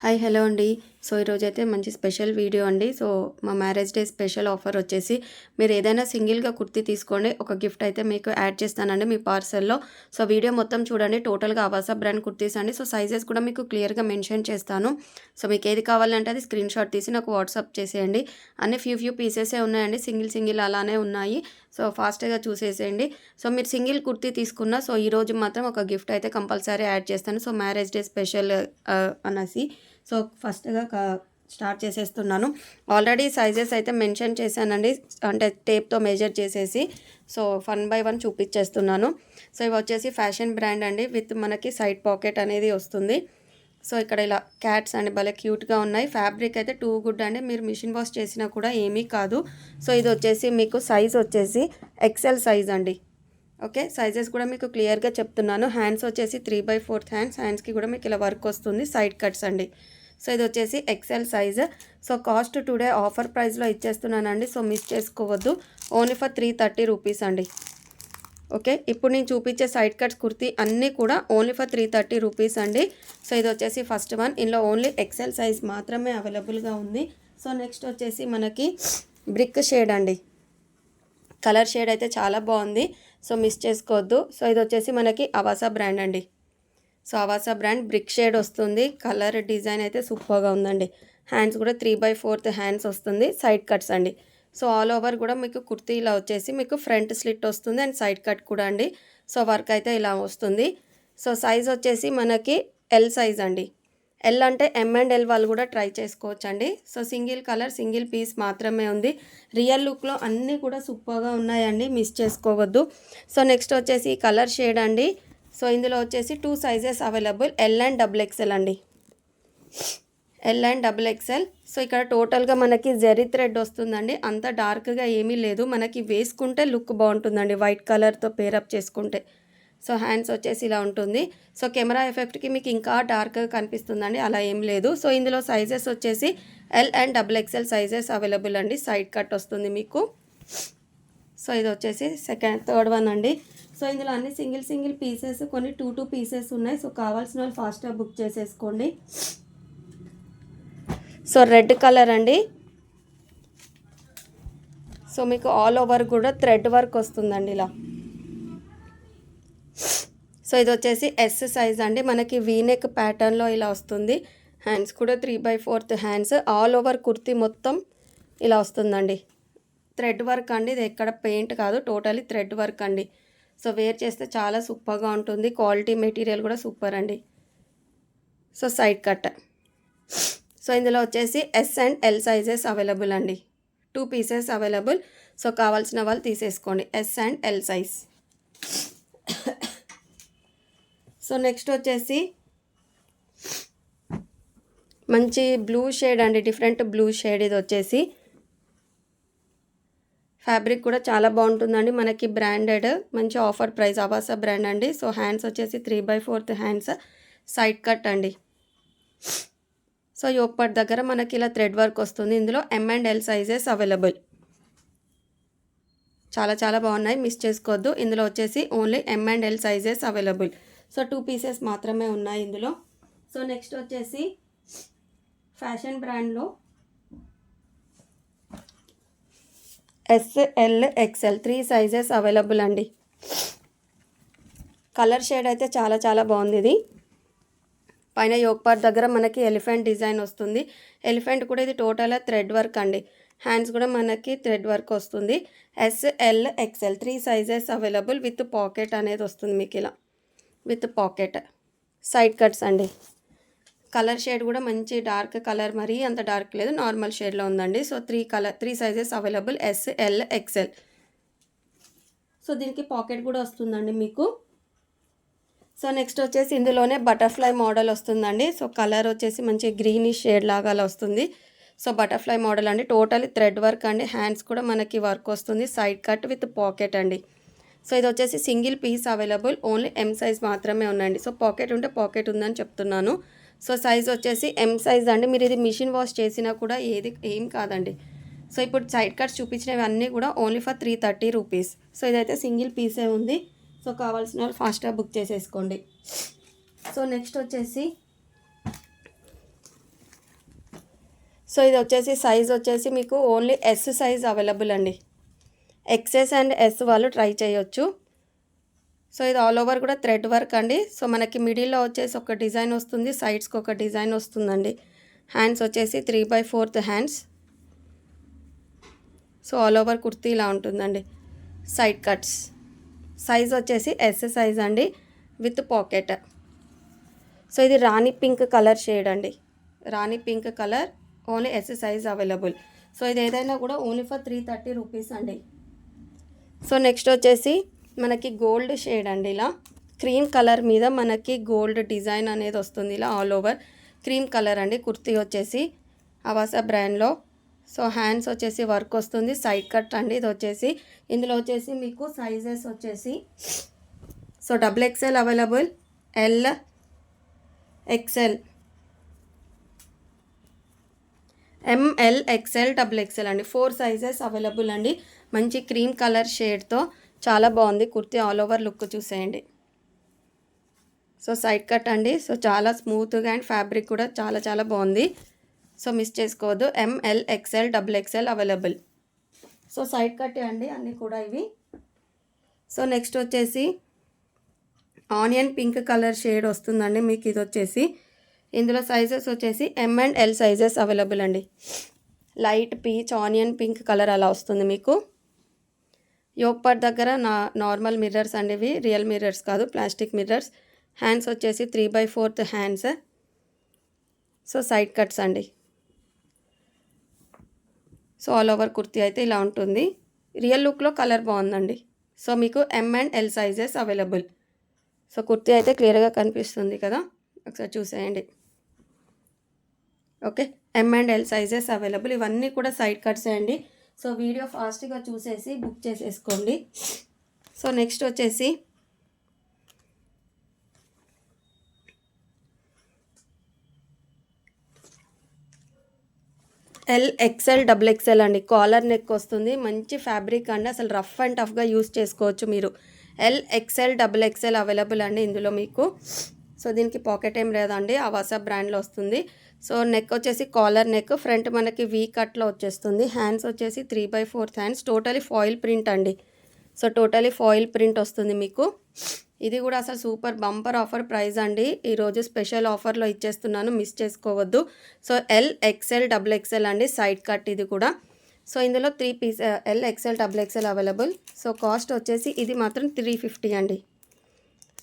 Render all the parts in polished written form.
Hi hello అండి. So ఈరోజైతే మంచి స్పెషల్ వీడియో అండి. సో మా మ్యారేజ్ డే స్పెషల్ ఆఫర్ వచ్చేసి మీరు ఏదైనా సింగిల్గా కుర్తీ తీసుకోండి, ఒక గిఫ్ట్ అయితే మీకు యాడ్ చేస్తానండి మీ పార్సల్లో. సో వీడియో మొత్తం చూడండి. టోటల్గా ఆవాస బ్రాండ్ కుర్తీస్ అండి. సో సైజెస్ కూడా మీకు క్లియర్గా మెన్షన్ చేస్తాను. సో మీకు ఏది కావాలంటే అది స్క్రీన్ షాట్ తీసి నాకు వాట్సాప్ చేసేయండి. అన్ని ఫ్యూ పీసెసే ఉన్నాయండి, సింగిల్ అలానే ఉన్నాయి. సో ఫాస్ట్గా చూసేసేయండి. సో మీరు సింగిల్ కుర్తీ తీసుకున్నా సో ఈరోజు మాత్రం ఒక గిఫ్ట్ అయితే కంపల్సరీ యాడ్ చేస్తాను. సో మ్యారేజ్ డే స్పెషల్ అనేసి సో ఫస్ట్గా స్టార్ట్ చేసేస్తున్నాను. ఆల్రెడీ సైజెస్ అయితే మెన్షన్ చేశానండి, అంటే టేప్తో మెజర్ చేసేసి. So 1 by 1 చూపించేస్తున్నాను. సో ఇవి వచ్చేసి ఫ్యాషన్ బ్రాండ్ అండి, విత్ మనకి సైడ్ పాకెట్ అనేది వస్తుంది. సో ఇక్కడ ఇలా క్యాట్స్ అండి, భలే క్యూట్గా ఉన్నాయి. ఫ్యాబ్రిక్ అయితే టూ గుడ్ అండి, మీరు మిషన్ వాష్ చేసినా కూడా ఏమీ కాదు. సో ఇది వచ్చేసి మీకు సైజ్ వచ్చేసి ఎక్సెల్ సైజ్ అండి. ఓకే, సైజెస్ కూడా మీకు క్లియర్గా చెప్తున్నాను. హ్యాండ్స్ వచ్చేసి 3/4 హ్యాండ్స్కి కూడా మీకు ఇలా వర్క్ వస్తుంది, సైడ్ కట్స్ అండి. సో ఇది వచ్చేసి XL size. So cost today offer ప్రైస్లో ఇచ్చేస్తున్నానండి, సో మిస్ చేసుకోవద్దు. ఓన్లీ ఫర్ 330 రూపీస్ అండి. ఓకే, ఇప్పుడు నేను చూపించే సైడ్ కట్స్ కుర్తీ అన్నీ కూడా ఓన్లీ ఫర్ 330 రూపీస్ అండి. సో ఇది వచ్చేసి ఫస్ట్ వన్. ఇందులో ఓన్లీ ఎక్సెల్ సైజ్ మాత్రమే అవైలబుల్గా ఉంది. సో నెక్స్ట్ వచ్చేసి మనకి బ్రిక్ షేడ్ అండి. కలర్ షేడ్ అయితే చాలా బాగుంది, సో మిస్ చేసుకోవద్దు. సో ఇది వచ్చేసి మనకి ఆవాస బ్రాండ్ అండి. సో ఆవాస బ్రాండ్ బ్రిక్ షేడ్ వస్తుంది. కలర్ డిజైన్ అయితే సూపర్గా ఉందండి. హ్యాండ్స్ కూడా 3/4 హ్యాండ్స్ వస్తుంది, సైడ్ కట్స్ అండి. సో ఆల్ ఓవర్ కూడా మీకు కుర్తీ ఇలా వచ్చేసి మీకు ఫ్రంట్ స్లిట్ వస్తుంది అండ్ సైడ్ కట్ కూడా అండి. సో వర్క్ అయితే ఇలా వస్తుంది. సో సైజ్ వచ్చేసి మనకి ఎల్ సైజ్ అండి. ఎల్ అంటే M&L వాళ్ళు కూడా ట్రై చేసుకోవచ్చు అండి. So single colour single piece మాత్రమే ఉంది. రియల్ లుక్లో అన్నీ కూడా సూపర్గా ఉన్నాయండి, మిస్ చేసుకోవద్దు. సో నెక్స్ట్ వచ్చేసి కలర్ షేడ్ అండి. సో ఇందులో వచ్చేసి 2 sizes available, L and XXL అండి. L and XXL. సో ఇక్కడ టోటల్గా మనకి జెరీ థ్రెడ్ వస్తుందండి, అంత డార్క్గా ఏమీ లేదు. మనకి వేసుకుంటే లుక్ బాగుంటుందండి వైట్ కలర్తో పేరప్ చేసుకుంటే. సో హ్యాండ్స్ వచ్చేసి ఇలా ఉంటుంది. సో కెమెరా ఎఫెక్ట్కి మీకు ఇంకా డార్క్గా కనిపిస్తుందండి, అలా ఏం లేదు. సో ఇందులో సైజెస్ వచ్చేసి L and XXL sizes available అండి. సైడ్ కట్ వస్తుంది మీకు. సో ఇది వచ్చేసి థర్డ్ వన్ అండి. సో ఇందులో అన్ని సింగిల్ పీసెస్, కొన్ని 2 పీసెస్ ఉన్నాయి. సో కావాల్సిన వాళ్ళు ఫాస్ట్గా బుక్ చేసేసుకోండి. సో రెడ్ కలర్ అండి. సో మీకు ఆల్ ఓవర్ కూడా థ్రెడ్ వర్క్ వస్తుందండి ఇలా. సో ఇది వచ్చేసి ఎస్ సైజ్ అండి, మనకి వీనెక్ ప్యాటర్న్లో ఇలా వస్తుంది. హ్యాండ్స్ కూడా 3/4 హ్యాండ్స్. ఆల్ ఓవర్ కుర్తీ మొత్తం ఇలా వస్తుందండి. థ్రెడ్ వర్క్ అండి, ఇది ఎక్కడ పెయింట్ కాదు, టోటలీ థ్రెడ్ వర్క్ అండి. సో వేర్ చేస్తే చాలా సూపర్గా ఉంటుంది. క్వాలిటీ మెటీరియల్ కూడా సూపర్ అండి. So side cut. సో ఇందులో వచ్చేసి S and L sizes available అండి. 2 పీసెస్ అవైలబుల్. సో కావాల్సిన వాళ్ళు తీసేసుకోండి, S and L size. So next వచ్చేసి మంచి బ్లూ షేడ్ అండి, డిఫరెంట్ బ్లూ షేడ్. ఇది వచ్చేసి ఫ్యాబ్రిక్ కూడా చాలా బాగుంటుందండి, మనకి బ్రాండెడ్, మంచి ఆఫర్ ప్రైస్, ఆవాస బ్రాండ్ అండి. సో హ్యాండ్స్ వచ్చేసి 3/4 హ్యాండ్స్, సైడ్ కట్ అండి. సో యోక్ పార్ట్ దగ్గర మనకి ఇలా థ్రెడ్ వర్క్ వస్తుంది. ఇందులో M&L సైజెస్ అవైలబుల్. చాలా బాగున్నాయి, మిస్ చేసుకోవద్దు. ఇందులో వచ్చేసి only M&L sizes available. So 2 pieces మాత్రమే ఉన్నాయి ఇందులో. సో నెక్స్ట్ వచ్చేసి ఫ్యాషన్ బ్రాండ్లో SL XL 3 సైజెస్ అవైలబుల్ అండి. కలర్ షేడ్ అయితే చాలా బాగుంది. ఇది పైన యోక్ పార్ట్ దగ్గర మనకి ఎలిఫెంట్ డిజైన్ వస్తుంది. ఎలిఫెంట్ కూడా ఇది టోటల్ థ్రెడ్ వర్క్ అండి. హ్యాండ్స్ కూడా మనకి థ్రెడ్ వర్క్ వస్తుంది. SL XL 3 sizes available, with pocket అనేది వస్తుంది మీకు ఇలా, విత్ పాకెట్. సైడ్ కట్స్ అండి. కలర్ షేడ్ కూడా మంచి డార్క్ కలర్, మరీ అంత డార్క్ లేదు, నార్మల్ షేడ్లో ఉందండి. So 3 sizes available, SL XL. So దీనికి పాకెట్ కూడా వస్తుందండి మీకు. సో నెక్స్ట్ వచ్చేసి ఇందులోనే బటర్ఫ్లై మోడల్ వస్తుందండి. సో కలర్ వచ్చేసి మంచి గ్రీనిష్ షేడ్ లాగా వస్తుంది. సో బటర్ఫ్లై మోడల్ అండి, టోటలీ థ్రెడ్ వర్క్ అండి. హ్యాండ్స్ కూడా మనకి వర్క్ వస్తుంది, సైడ్ కట్ విత్ పాకెట్ అండి. సో ఇది వచ్చేసి single piece available, only M size మాత్రమే ఉందండి. సో పాకెట్ ఉంటే పాకెట్ ఉందని చెప్తున్నాను. సో సైజ్ వచ్చేసి M సైజ్ అండి. మీరు ఇది మిషన్ వాష్ చేసినా కూడా ఏం కాదండి. సో ఇప్పుడు సైడ్ కట్స్ చూపించినవి అన్నీ కూడా ఓన్లీ ఫర్ 330 రూపీస్. సో ఇదైతే సింగిల్ పీసే ఉంది. సో కావాల్సిన వాళ్ళు ఫాస్ట్గా బుక్ చేసేసుకోండి. సో నెక్స్ట్ వచ్చేసి సో ఇది వచ్చేసి సైజ్ వచ్చేసి మీకు ఓన్లీ ఎస్ సైజ్ అవైలబుల్ అండి. ఎక్సెస్ అండ్ ఎస్ వాళ్ళు ట్రై చేయొచ్చు. సో ఇది ఆల్ ఓవర్ కూడా థ్రెడ్ వర్క్ అండి. సో మనకి మిడిల్లో వచ్చేసి ఒక డిజైన్ వస్తుంది, సైడ్స్కి ఒక డిజైన్ వస్తుందండి. హ్యాండ్స్ వచ్చేసి 3/4 hands. So all over kurti ఇలా ఉంటుందండి. Side cuts. సైజ్ వచ్చేసి ఎస్ సైజ్ అండి విత్ పాకెట్. సో ఇది రాణి పింక్ కలర్ షేడ్ అండి. Rani pink colour only S size available. So ఇది ఏదైనా కూడా ఓన్లీ ఫర్ 330 రూపీస్ అండి. సో నెక్స్ట్ వచ్చేసి మనకి గోల్డ్ షేడ్ అండి. ఇలా క్రీమ్ కలర్ మీద మనకి గోల్డ్ డిజైన్ అనేది వస్తుంది. ఇలా ఆల్ ఓవర్ క్రీమ్ కలర్ అండి. కుర్తీ వచ్చేసి అవాసా బ్రాండ్లో. సో హ్యాండ్స్ వచ్చేసి వర్క్ వస్తుంది, సైడ్ కట్ అండి. ఇది వచ్చేసి ఇందులో వచ్చేసి మీకు సైజెస్ వచ్చేసి so XXL available, L, XL, ML, XL, XXL అండి. 4 సైజెస్ అవైలబుల్ అండి. మంచి క్రీమ్ కలర్ షేడ్తో చాలా బాగుంది కుర్తీ. ఆల్ ఓవర్ లుక్ చూసేయండి. సో సైడ్ కట్ అండి. సో చాలా స్మూత్గా అండ్ ఫ్యాబ్రిక్ కూడా చాలా చాలా బాగుంది. సో మిస్ చేసుకోవద్దు. ML, XL, XXL available. So side cut అండి అన్నీ కూడా ఇవి. సో నెక్స్ట్ వచ్చేసి ఆనియన్ పింక్ కలర్ షేడ్ వస్తుందండి మీకు. ఇది వచ్చేసి ఇందులో సైజెస్ వచ్చేసి M and L sizes available అండి. Light peach onion pink colour అలా వస్తుంది మీకు. యోక్ పార్ట్ దగ్గర నార్మల్ మిర్రర్స్ అండి. ఇవి రియల్ మిర్రర్స్ కాదు, ప్లాస్టిక్ మిర్రర్స్. హ్యాండ్స్ వచ్చేసి 3/4 హ్యాండ్స్. సో సైడ్ కట్స్ అండి. సో ఆల్ ఓవర్ కుర్తీ అయితే ఇలా ఉంటుంది. రియల్ లుక్లో కలర్ బాగుందండి. సో మీకు M and L sizes available. So kurti అయితే క్లియర్గా కనిపిస్తుంది కదా, ఒకసారి చూసేయండి. Okay, M and L sizes available. ఇవన్నీ కూడా సైడ్ కట్స్ అండి. సో వీడియో ఫాస్ట్గా చూసేసి బుక్ చేసేసుకోండి. సో నెక్స్ట్ వచ్చేసి L, XL, XXL అండి. కాలర్ నెక్ వస్తుంది, మంచి ఫ్యాబ్రిక్ అండి. అసలు రఫ్ అండ్ టఫ్గా యూస్ చేసుకోవచ్చు మీరు. L, XL, XXL అవైలబుల్ అండి ఇందులో మీకు. సో దీనికి పాకెట్ ఏం లేదండి, అవాసా బ్రాండ్లో వస్తుంది. సో నెక్ వచ్చేసి కాలర్ నెక్, ఫ్రంట్ మనకి వీ కట్లో వచ్చేస్తుంది. హ్యాండ్స్ వచ్చేసి 3/4 హ్యాండ్స్. టోటలీ ఫాయిల్ ప్రింట్ అండి. సో టోటలీ ఫాయిల్ ప్రింట్ వస్తుంది మీకు. ఇది కూడా అసలు సూపర్ బంపర్ ఆఫర్ ప్రైస్ అండి. ఈరోజు స్పెషల్ ఆఫర్లో ఇచ్చేస్తున్నాను, మిస్ చేసుకోవద్దు. సో L, XL, XXL అండి. సైడ్ కట్ ఇది కూడా. సో ఇందులో 3 piece L, XL, XXL available. So cost వచ్చేసి ఇది మాత్రం 350 అండి.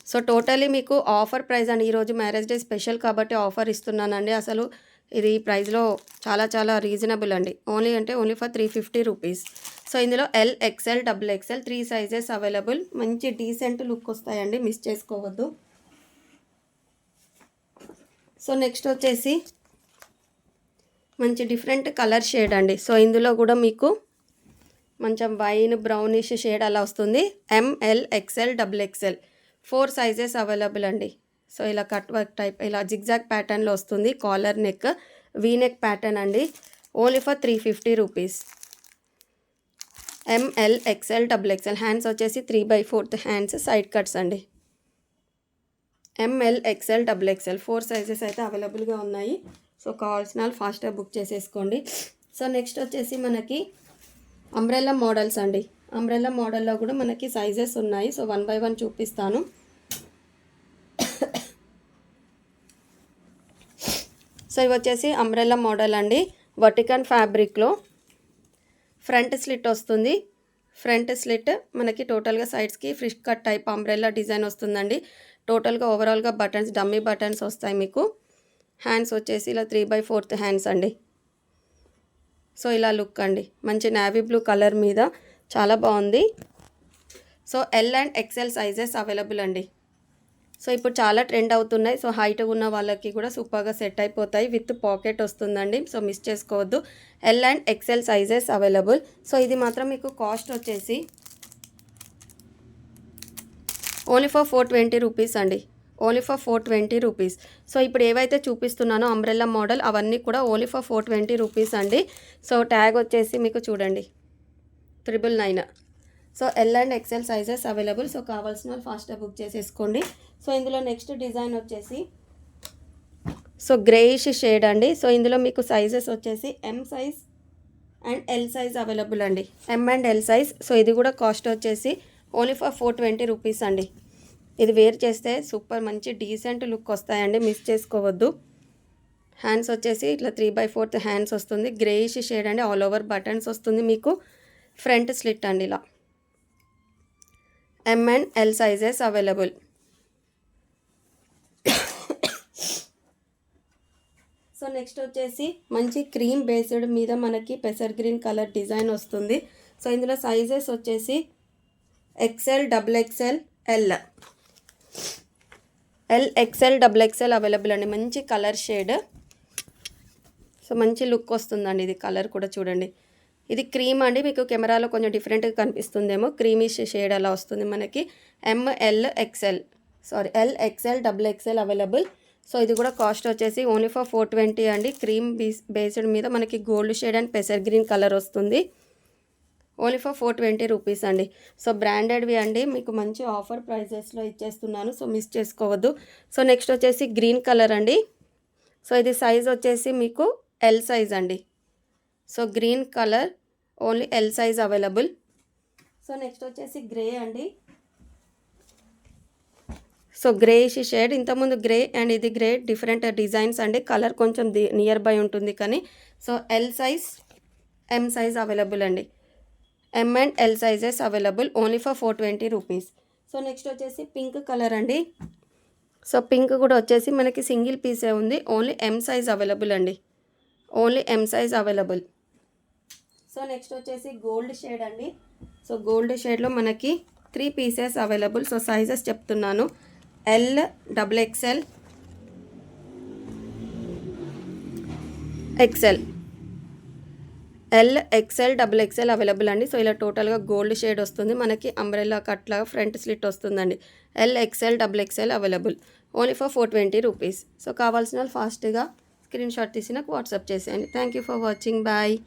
సో టోటలీ మీకు ఆఫర్ ప్రైస్ అండి. ఈరోజు మ్యారేజ్ డే స్పెషల్ కాబట్టి ఆఫర్ ఇస్తున్నానండి. అసలు ఇది ప్రైస్లో చాలా చాలా రీజనబుల్ అండి. Only for 350 rupees. సో ఇందులో L, XL, XXL 3 sizes available. మంచి డీసెంట్ లుక్ వస్తాయండి, మిస్ చేసుకోవద్దు. సో నెక్స్ట్ వచ్చేసి మంచి డిఫరెంట్ కలర్ షేడ్ అండి. సో ఇందులో కూడా మీకు మంచి వైన్ బ్రౌనిష్ షేడ్ అలా వస్తుంది. ML, XL, XXL 4 sizes available అండి. సో ఇలా కట్ వర్క్ టైప్ ఇలా జిగ్జాగ్ ప్యాటర్న్లో వస్తుంది. Collar neck, V neck pattern అండి. Only for 350 rupees. ML, XL, XXL. Hands వచ్చేసి 3/4 హ్యాండ్స్. సైడ్ కట్స్ అండి. ML, XL, XXL 4 సైజెస్ అయితే అవైలబుల్గా ఉన్నాయి. సో కావాల్సిన వాళ్ళు ఫాస్ట్గా బుక్ చేసేసుకోండి. సో నెక్స్ట్ వచ్చేసి మనకి అంబ్రెల్లా మోడల్స్ అండి. అంబ్రెల్లా మోడల్లో కూడా మనకి సైజెస్ ఉన్నాయి. సో 1 by 1 చూపిస్తాను. సో ఇవి వచ్చేసి అంబ్రెల్లా మోడల్ అండి. వర్టికన్ ఫ్యాబ్రిక్లో ఫ్రంట్ స్లిట్ వస్తుంది. ఫ్రంట్ స్లిట్ మనకి టోటల్గా సైడ్స్కి ఫ్రిష్ కట్ టైప్ అంబ్రెల్లా డిజైన్ వస్తుందండి. టోటల్గా ఓవరాల్గా బటన్స్, డమ్మీ బటన్స్ వస్తాయి మీకు. హ్యాండ్స్ వచ్చేసి ఇలా 3/4 హ్యాండ్స్ అండి. సో ఇలా లుక్ అండి. మంచి నేవీ బ్లూ కలర్ మీద చాలా బాగుంది. So L and XL sizes available అండి. సో ఇప్పుడు చాలా ట్రెండ్ అవుతున్నాయి. సో హైట్ ఉన్న వాళ్ళకి కూడా సూపర్గా సెట్ అయిపోతాయి. విత్ పాకెట్ వస్తుందండి. సో మిస్ చేసుకోవద్దు. L and XL sizes available. So ఇది మాత్రం మీకు కాస్ట్ వచ్చేసి ఓన్లీ ఫర్ 420 రూపీస్ అండి. Only for 420 rupees. సో ఇప్పుడు ఏవైతే చూపిస్తున్నానో అంబ్రెల్లా మోడల్ అవన్నీ కూడా ఓన్లీ ఫర్ 420 రూపీస్ అండి. సో ట్యాగ్ వచ్చేసి మీకు చూడండి 999. So L and XL sizes available. So కావాల్సిన వాళ్ళు ఫాస్ట్గా బుక్ చేసేసుకోండి. సో ఇందులో నెక్స్ట్ డిజైన్ వచ్చేసి సో గ్రేయిష్ షేడ్ అండి. సో ఇందులో మీకు సైజెస్ వచ్చేసి M size and L size available అండి. M and L size. So ఇది కూడా కాస్ట్ వచ్చేసి ఓన్లీ ఫర్ 420 రూపీస్ అండి. ఇది వేర్ చేస్తే సూపర్ మంచి డీసెంట్ లుక్ వస్తాయండి, మిస్ చేసుకోవద్దు. హ్యాండ్స్ వచ్చేసి ఇట్లా 3/4 హ్యాండ్స్ వస్తుంది. గ్రేయిష్ షేడ్ అండి. ఆల్ ఓవర్ బటన్స్ వస్తుంది మీకు. ఫ్రంట్ స్లిట్ అండి ఇలా. ఎం and L sizes available. So next వచ్చేసి మంచి క్రీమ్ బేస్డ్ మీద మనకి పెసర్ గ్రీన్ కలర్ డిజైన్ వస్తుంది. సో ఇందులో సైజెస్ వచ్చేసి XL, XXL, L XL, XXL available అండి. మంచి కలర్ షేడ్. సో మంచి లుక్ వస్తుందండి. ఇది కలర్ కూడా చూడండి. ఇది క్రీమ్ అండి. మీకు కెమెరాలో కొంచెం డిఫరెంట్గా కనిపిస్తుందేమో. క్రీమిష్ షేడ్ అలా వస్తుంది మనకి. ML, XL L XL, XXL available. So ఇది కూడా కాస్ట్ వచ్చేసి ఓన్లీ ఫర్ 420 అండి. క్రీమ్ బేస్డ్ మీద మనకి గోల్డ్ షేడ్ అండ్ పెసర్ గ్రీన్ కలర్ వస్తుంది. ఓన్లీ ఫర్ 420 రూపీస్ అండి. సో బ్రాండెడ్వి అండి. మీకు మంచి ఆఫర్ ప్రైజెస్లో ఇచ్చేస్తున్నాను. సో మిస్ చేసుకోవద్దు. సో నెక్స్ట్ వచ్చేసి గ్రీన్ కలర్ అండి. సో ఇది సైజ్ వచ్చేసి మీకు ఎల్ సైజ్ అండి. So green colour only L size available. So next వచ్చేసి గ్రే అండి. So greyish shade. ఇంతకుముందు గ్రే అండ్ ఇది గ్రే డిఫరెంట్ డిజైన్స్ అండి. కలర్ కొంచెం నియర్ బై ఉంటుంది కానీ. So L size, M size available అండి. M and L sizes available only for 420 rupees. So next వచ్చేసి పింక్ కలర్ అండి. సో పింక్ కూడా వచ్చేసి మనకి సింగిల్ పీసే ఉంది. ఓన్లీ ఎం సైజ్ అవైలబుల్ అండి. Only M size available. So next వచ్చేసి గోల్డ్ షేడ్ అండి. సో గోల్డ్ షేడ్లో మనకి 3 పీసెస్ అవైలబుల్. సో సైజెస్ చెప్తున్నాను. L XXL, XL L XL, XXL available అండి. సో ఇలా టోటల్గా గోల్డ్ షేడ్ వస్తుంది మనకి. అంబ్రెల్లా కట్ లాగా ఫ్రంట్ స్లిట్ వస్తుందండి. L XL, XXL available only for 420 rupees. So కావాల్సిన వాళ్ళు ఫాస్ట్గా స్క్రీన్ షాట్ తీసి నాకు వాట్సాప్ చేసేయండి. Thank you for watching. Bye.